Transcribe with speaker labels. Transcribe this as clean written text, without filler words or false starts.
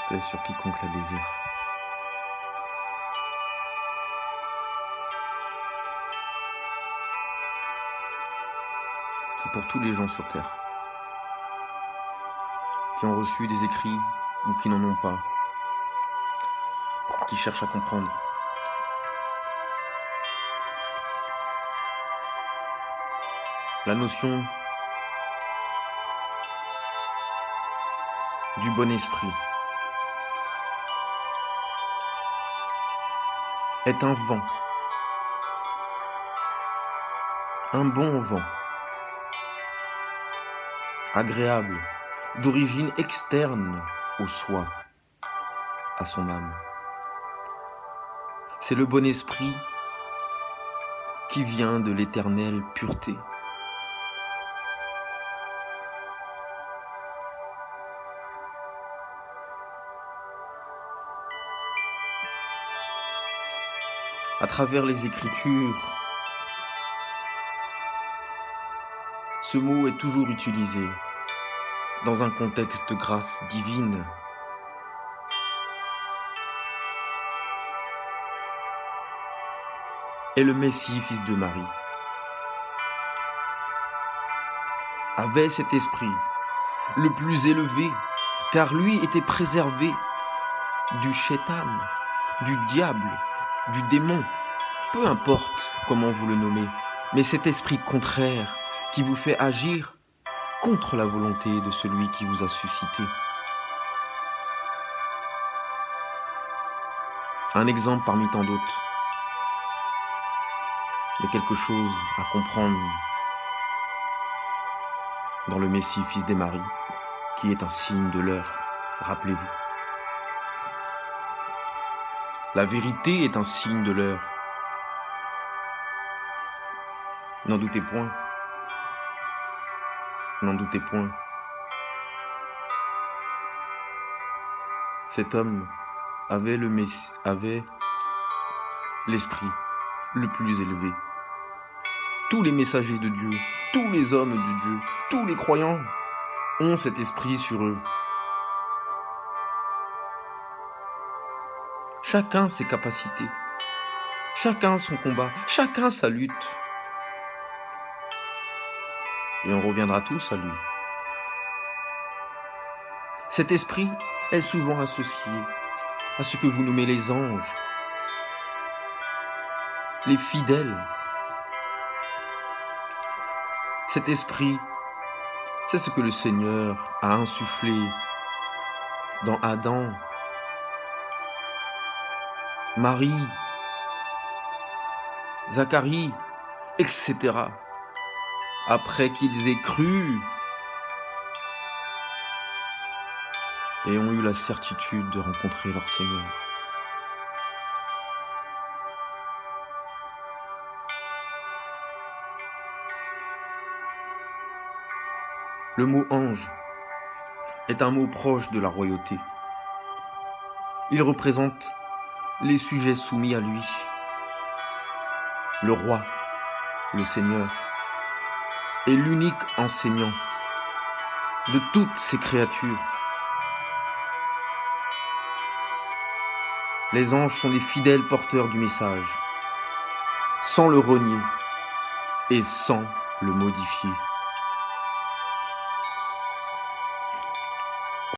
Speaker 1: Paix sur quiconque la désire. C'est pour tous les gens sur terre qui ont reçu des écrits ou qui n'en ont pas, qui cherchent à comprendre. La notion du bon esprit est un vent, un bon vent, agréable, d'origine externe au soi, à son âme. C'est le bon esprit qui vient de l'éternelle pureté. À travers les Écritures, ce mot est toujours utilisé dans un contexte de grâce divine. Et le Messie, fils de Marie, avait cet esprit, le plus élevé, car lui était préservé du Shaitan, du diable, du démon, peu importe comment vous le nommez, mais cet esprit contraire qui vous fait agir contre la volonté de celui qui vous a suscité. Un exemple parmi tant d'autres, mais quelque chose à comprendre dans le Messie, fils de Marie, qui est un signe de l'heure, rappelez-vous. La vérité est un signe de l'heure. N'en doutez point. N'en doutez point. Cet homme avait l'esprit le plus élevé. Tous les messagers de Dieu, tous les hommes de Dieu, tous les croyants ont cet esprit sur eux. Chacun ses capacités, chacun son combat, chacun sa lutte. Et on reviendra tous à lui. Cet esprit est souvent associé à ce que vous nommez les anges, les fidèles. Cet esprit, c'est ce que le Seigneur a insufflé dans Adam, Marie, Zacharie, etc. Après qu'ils aient cru et ont eu la certitude de rencontrer leur Seigneur. Le mot ange est un mot proche de la royauté. Il représente les sujets soumis à lui, le roi, le Seigneur, est l'unique enseignant de toutes ces créatures. Les anges sont les fidèles porteurs du message, sans le renier et sans le modifier.